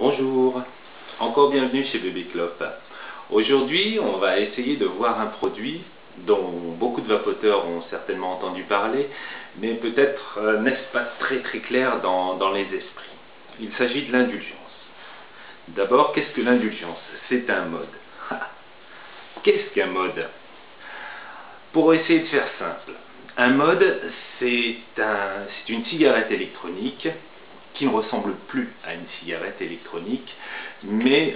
Bonjour, encore bienvenue chez Baby Clop. Aujourd'hui, on va essayer de voir un produit dont beaucoup de vapoteurs ont certainement entendu parler, mais peut-être n'est-ce pas très clair dans les esprits. Il s'agit de l'indulgence. D'abord, qu'est-ce que l'indulgence? C'est un mode. Qu'est-ce qu'un mode? Pour essayer de faire simple, un mode, c'est une cigarette électronique qui ne ressemble plus à une cigarette électronique, mais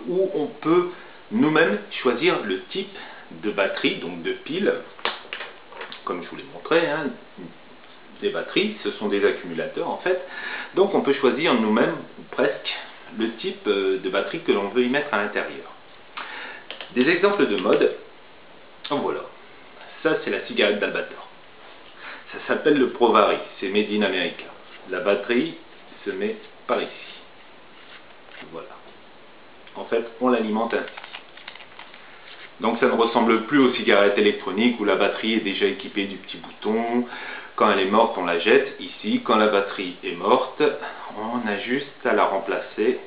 où on peut nous-mêmes choisir le type de batterie, donc de pile, comme je vous l'ai montré, hein, des batteries, ce sont des accumulateurs en fait, donc on peut choisir nous-mêmes, presque, le type de batterie que l'on veut y mettre à l'intérieur. Des exemples de mode, voilà, ça c'est la cigarette d'Albator, ça s'appelle le Provari, c'est made in America, la batterie se met par ici. Voilà. En fait, on l'alimente ainsi. Donc ça ne ressemble plus aux cigarettes électroniques où la batterie est déjà équipée du petit bouton. Quand elle est morte, on la jette. Ici, quand la batterie est morte, on a juste à la remplacer,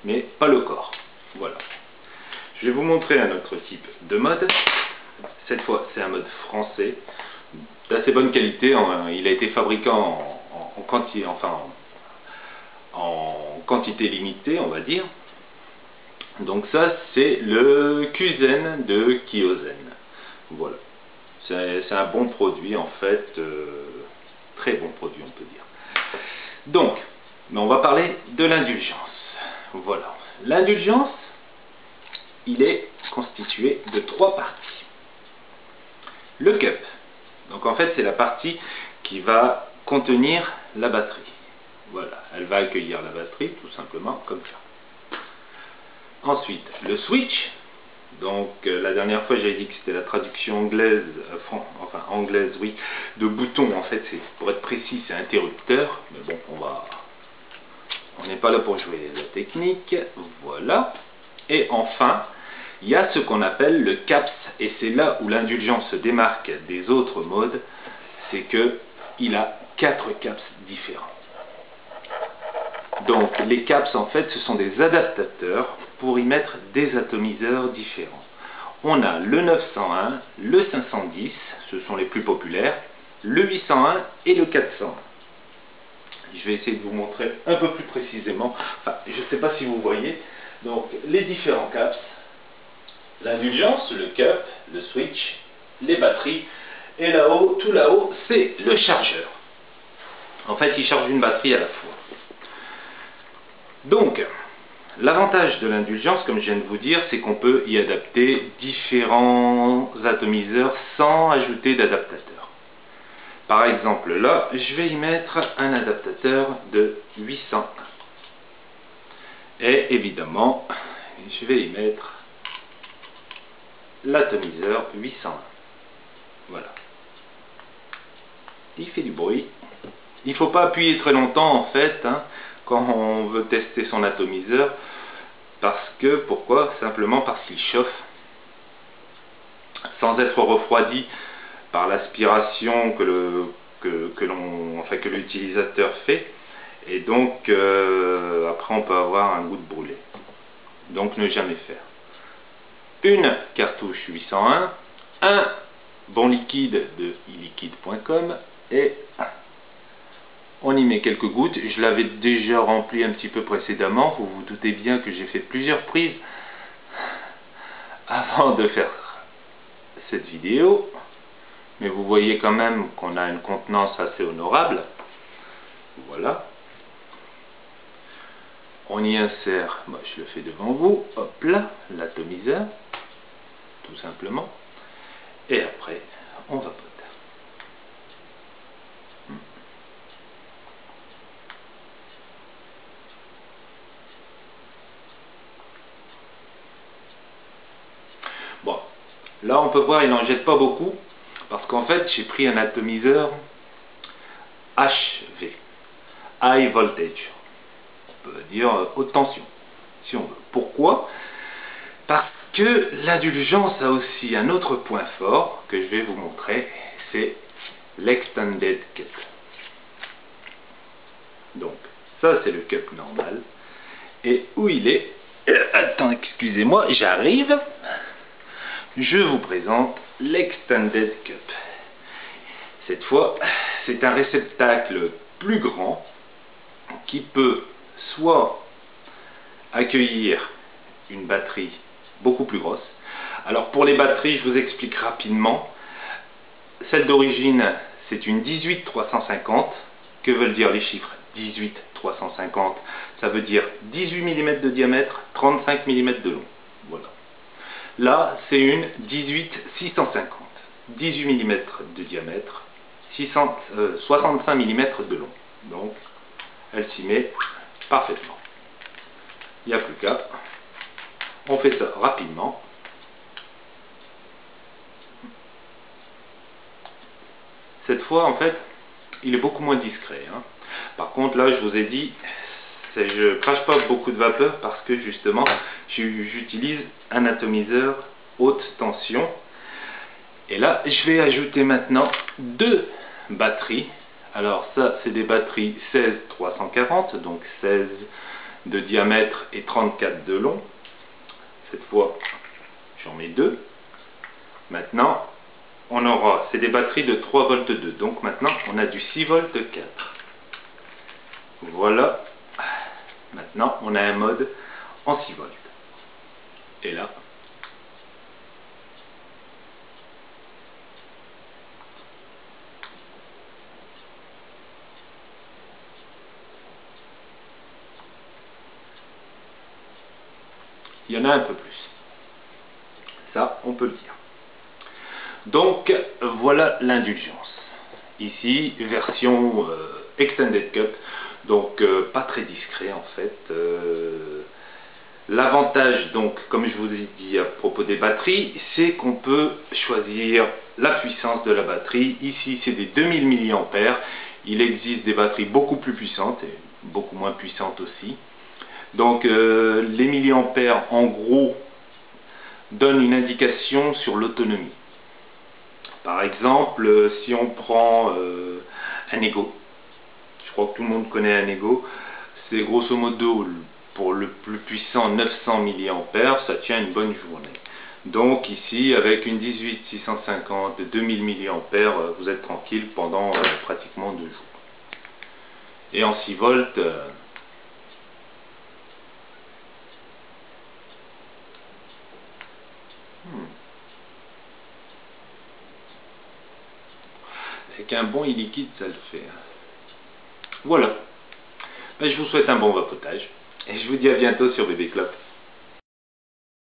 mais pas le corps. Voilà. Je vais vous montrer un autre type de mode. Cette fois, c'est un mode français, d'assez bonne qualité. Il a été fabriqué en quantité limitée, on va dire. Donc ça, c'est le Kuzen de Kyozen. Voilà. C'est un bon produit, en fait. Très bon produit, on peut dire. Donc, on va parler de l'indulgence. Voilà. L'indulgence, il est constitué de 3 parties. Le cup. Donc en fait, c'est la partie qui va contenir la batterie. Voilà, elle va accueillir la batterie, tout simplement, comme ça. Ensuite, le switch. Donc, la dernière fois, j'avais dit que c'était la traduction anglaise, anglaise, oui, de bouton. En fait, pour être précis, c'est interrupteur. Mais bon, on n'est pas là pour jouer la technique. Voilà. Et enfin, il y a ce qu'on appelle le CAPS. Et c'est là où l'indulgence se démarque des autres modes. C'est qu'il a 4 CAPS différents. Donc les CAPS en fait ce sont des adaptateurs pour y mettre des atomiseurs différents. On a le 901, le 510, ce sont les plus populaires, le 801 et le 401. Je vais essayer de vous montrer un peu plus précisément, enfin je ne sais pas si vous voyez, donc les différents CAPS, l'indulgence, le cup, le switch, les batteries, et là-haut, tout là-haut, c'est le chargeur. En fait il charge une batterie à la fois. Donc, l'avantage de l'indulgence, comme je viens de vous dire, c'est qu'on peut y adapter différents atomiseurs sans ajouter d'adaptateur. Par exemple, là, je vais y mettre un adaptateur de 801. Et évidemment, je vais y mettre l'atomiseur 801. Voilà. Il fait du bruit. Il ne faut pas appuyer très longtemps, en fait, hein, quand on veut tester son atomiseur, pourquoi? Simplement parce qu'il chauffe sans être refroidi par l'aspiration que l'utilisateur fait, et donc après on peut avoir un goût de brûlé. Donc ne jamais faire. Une cartouche 801, un bon liquide de iliquide.com et on y met quelques gouttes. Je l'avais déjà rempli un petit peu précédemment. Vous vous doutez bien que j'ai fait plusieurs prises avant de faire cette vidéo. Mais vous voyez quand même qu'on a une contenance assez honorable. Voilà. On y insère, moi je le fais devant vous, hop là, l'atomiseur, tout simplement. Et après, on vapote. Bon, là on peut voir, il n'en jette pas beaucoup, parce qu'en fait j'ai pris un atomiseur HV, High Voltage, on peut dire haute tension, si on veut. Pourquoi? Parce que l'indulgence a aussi un autre point fort, que je vais vous montrer, c'est l'Extended Cup. Donc, ça c'est le cup normal, Et où il est? Attends, excusez-moi, j'arrive. Je vous présente l'Extended Cup. Cette fois, c'est un réceptacle plus grand qui peut soit accueillir une batterie beaucoup plus grosse. Alors pour les batteries, je vous explique rapidement. Celle d'origine, c'est une 18-350. Que veulent dire les chiffres 18-350? Ça veut dire 18 mm de diamètre, 35 mm de long. Voilà. Là, c'est une 18-650. 18 mm de diamètre, 65 mm de long. Donc, elle s'y met parfaitement. Il n'y a plus qu'à. On fait ça rapidement. Cette fois, en fait, il est beaucoup moins discret. Hein. Par contre, là, je vous ai dit, je crache pas beaucoup de vapeur parce que justement, j'utilise un atomiseur haute tension. Et là, je vais ajouter maintenant deux batteries. Alors ça, c'est des batteries 16-340, donc 16 de diamètre et 34 de long. Cette fois, j'en mets deux. Maintenant, on aura, c'est des batteries de 3 volts 2. Donc maintenant, on a du 6 volts 4. Voilà. Maintenant, on a un mode en 6 volts. Et là, il y en a un peu plus. Ça, on peut le dire. Donc, voilà l'indulgence. Ici, version Extended Cup. Donc, pas très discret en fait. L'avantage, donc, comme je vous ai dit à propos des batteries, c'est qu'on peut choisir la puissance de la batterie. Ici, c'est des 2000 mAh. Il existe des batteries beaucoup plus puissantes et beaucoup moins puissantes aussi. Donc, les milliampères, en gros, donnent une indication sur l'autonomie. Par exemple, si on prend un Ego, je crois que tout le monde connaît un Ego, c'est grosso modo pour le plus puissant 900 mAh, ça tient une bonne journée. Donc ici, avec une 18-650 de 2000 mAh, vous êtes tranquille pendant pratiquement 2 jours. Et en 6 volts, avec un bon e-liquide, ça le fait. Voilà. Ben, je vous souhaite un bon vapotage et je vous dis à bientôt sur Bébé Clope.